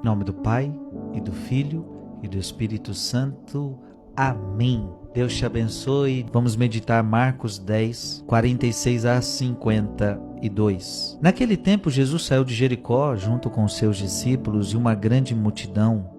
Em nome do Pai, e do Filho, e do Espírito Santo. Amém. Deus te abençoe. Vamos meditar Marcos 10, 46 a 52. Naquele tempo, Jesus saiu de Jericó junto com os seus discípulos e uma grande multidão.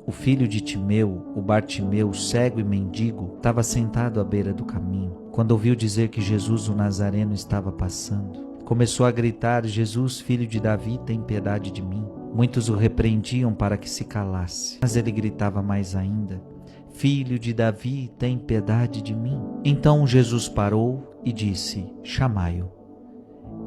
O filho de Timeu, o Bartimeu, cego e mendigo, estava sentado à beira do caminho. Quando ouviu dizer que Jesus, o Nazareno, estava passando, começou a gritar: Jesus, filho de Davi, tem piedade de mim. Muitos o repreendiam para que se calasse, mas ele gritava mais ainda: Filho de Davi, tem piedade de mim. Então Jesus parou e disse: chamai-o.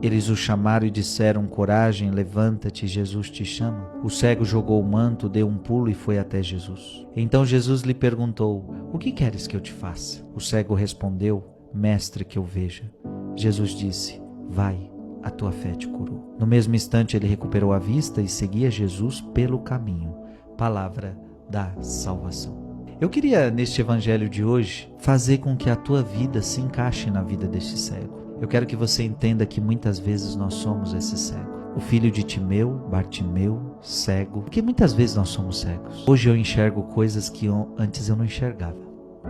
Eles o chamaram e disseram: coragem, levanta-te, Jesus te chama. O cego jogou o manto, deu um pulo e foi até Jesus. Então Jesus lhe perguntou: o que queres que eu te faça? O cego respondeu: mestre, que eu veja. Jesus disse: vai, a tua fé te curou. No mesmo instante ele recuperou a vista e seguia Jesus pelo caminho. Palavra da salvação. Eu queria, neste evangelho de hoje, fazer com que a tua vida se encaixe na vida deste cego. Eu quero que você entenda que muitas vezes nós somos esse cego. O filho de Timeu, Bartimeu, cego. Porque muitas vezes nós somos cegos. Hoje eu enxergo coisas que antes eu não enxergava.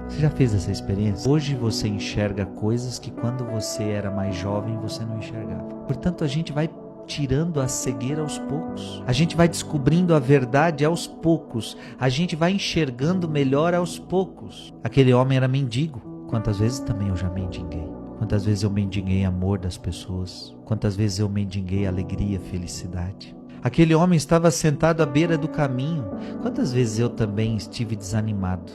Você já fez essa experiência? Hoje você enxerga coisas que quando você era mais jovem você não enxergava. Portanto, a gente vai tirando a cegueira aos poucos. A gente vai descobrindo a verdade aos poucos. A gente vai enxergando melhor aos poucos. Aquele homem era mendigo. Quantas vezes também eu já mendiguei? Quantas vezes eu mendiguei amor das pessoas? Quantas vezes eu mendiguei alegria, felicidade? Aquele homem estava sentado à beira do caminho. Quantas vezes eu também estive desanimado?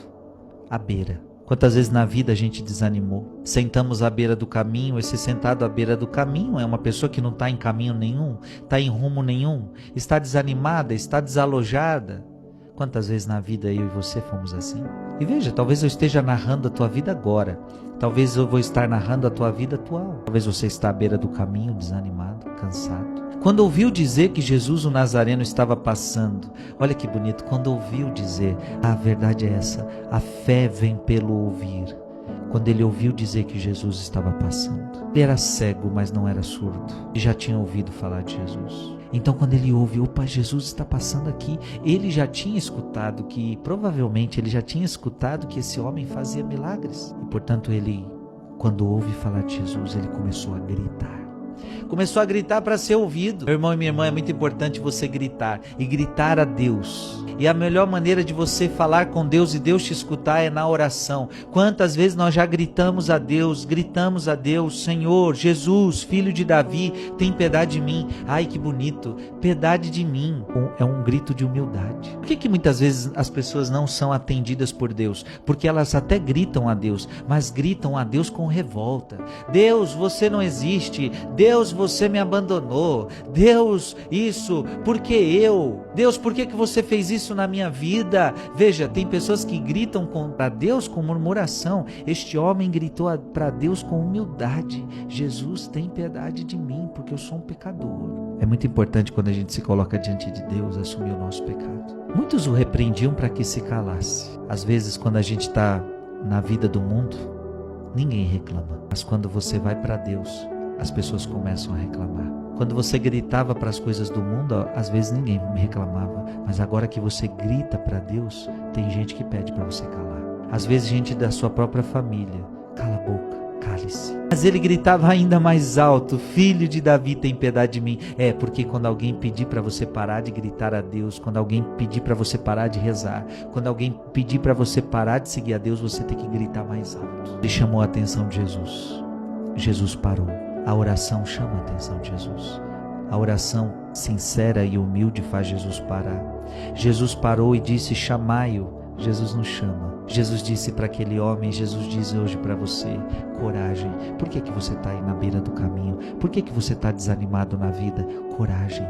À beira. Quantas vezes na vida a gente desanimou? Sentamos à beira do caminho. Esse sentado à beira do caminho é uma pessoa que não está em caminho nenhum, está em rumo nenhum, está desanimada, está desalojada. Quantas vezes na vida eu e você fomos assim? E veja, talvez eu esteja narrando a tua vida agora. Talvez eu vou estar narrando a tua vida atual. Talvez você está à beira do caminho, desanimado, cansado. Quando ouviu dizer que Jesus, o Nazareno, estava passando, olha que bonito, quando ouviu dizer, a verdade é essa, a fé vem pelo ouvir. Quando ele ouviu dizer que Jesus estava passando, ele era cego, mas não era surdo, e já tinha ouvido falar de Jesus. Então quando ele ouve, opa, Jesus está passando aqui, ele já tinha escutado que, provavelmente ele já tinha escutado que esse homem fazia milagres. E portanto ele, quando ouve falar de Jesus, ele começou a gritar. Começou a gritar para ser ouvido. Meu irmão e minha irmã, é muito importante você gritar. E gritar a Deus. E a melhor maneira de você falar com Deus e Deus te escutar é na oração. Quantas vezes nós já gritamos a Deus, Senhor, Jesus, filho de Davi, tem piedade de mim. Ai, que bonito, piedade de mim. É um grito de humildade. Por que muitas vezes as pessoas não são atendidas por Deus? Porque elas até gritam a Deus, mas gritam a Deus com revolta. Deus, você não existe. Deus, você me abandonou. Deus, isso, porque eu? Deus, por que você fez isso na minha vida? Veja, tem pessoas que gritam para Deus com murmuração. Este homem gritou para Deus com humildade. Jesus, tem piedade de mim, porque eu sou um pecador. É muito importante quando a gente se coloca diante de Deus, assumir o nosso pecado. Muitos o repreendiam para que se calasse. Às vezes, quando a gente está na vida do mundo, ninguém reclama. Mas quando você vai para Deus, as pessoas começam a reclamar. Quando você gritava para as coisas do mundo, às vezes ninguém reclamava. Mas agora que você grita para Deus, tem gente que pede para você calar. Às vezes gente da sua própria família. Cala a boca, cale-se. Mas ele gritava ainda mais alto: filho de Davi, tem piedade de mim. Porque quando alguém pedir para você parar de gritar a Deus, quando alguém pedir para você parar de rezar, quando alguém pedir para você parar de seguir a Deus, você tem que gritar mais alto. Ele chamou a atenção de Jesus. Jesus parou. A oração chama a atenção de Jesus. A oração sincera e humilde faz Jesus parar. Jesus parou e disse: chamai-o. Jesus nos chama. Jesus disse para aquele homem, Jesus diz hoje para você: coragem. Por que você está aí na beira do caminho? Por que você está desanimado na vida? Coragem.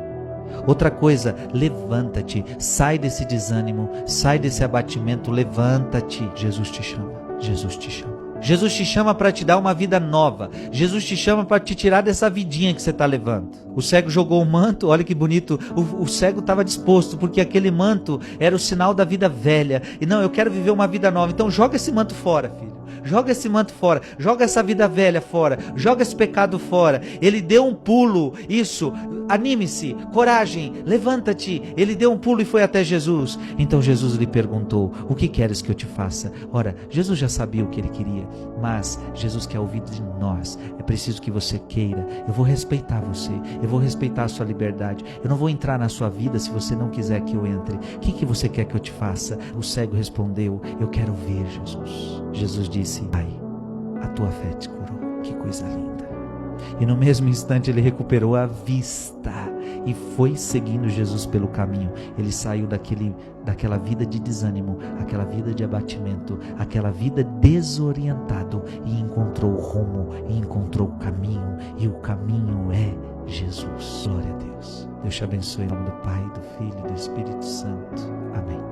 Outra coisa, levanta-te. Sai desse desânimo, sai desse abatimento, levanta-te. Jesus te chama. Jesus te chama. Jesus te chama para te dar uma vida nova. Jesus te chama para te tirar dessa vidinha que você está levando. O cego jogou o manto, olha que bonito. O cego estava disposto, porque aquele manto era o sinal da vida velha. E não, eu quero viver uma vida nova. Então joga esse manto fora, filho. joga esse manto fora, joga essa vida velha fora, joga esse pecado fora. Ele deu um pulo, isso, anime-se, coragem, levanta-te. Ele deu um pulo e foi até Jesus. Então Jesus lhe perguntou: o que queres que eu te faça? Ora, Jesus já sabia o que ele queria, mas Jesus quer ouvir de nós. É preciso que você queira. Eu vou respeitar você, eu vou respeitar a sua liberdade, eu não vou entrar na sua vida se você não quiser que eu entre. O que você quer que eu te faça? O cego respondeu: eu quero ver Jesus. Jesus disse: Pai, a tua fé te curou. Que coisa linda. E no mesmo instante ele recuperou a vista e foi seguindo Jesus pelo caminho. Ele saiu daquela vida de desânimo, aquela vida de abatimento, aquela vida desorientado, e encontrou o rumo, e encontrou o caminho, e o caminho é Jesus. Glória a Deus. Deus te abençoe em nome do Pai, do Filho e do Espírito Santo. Amém.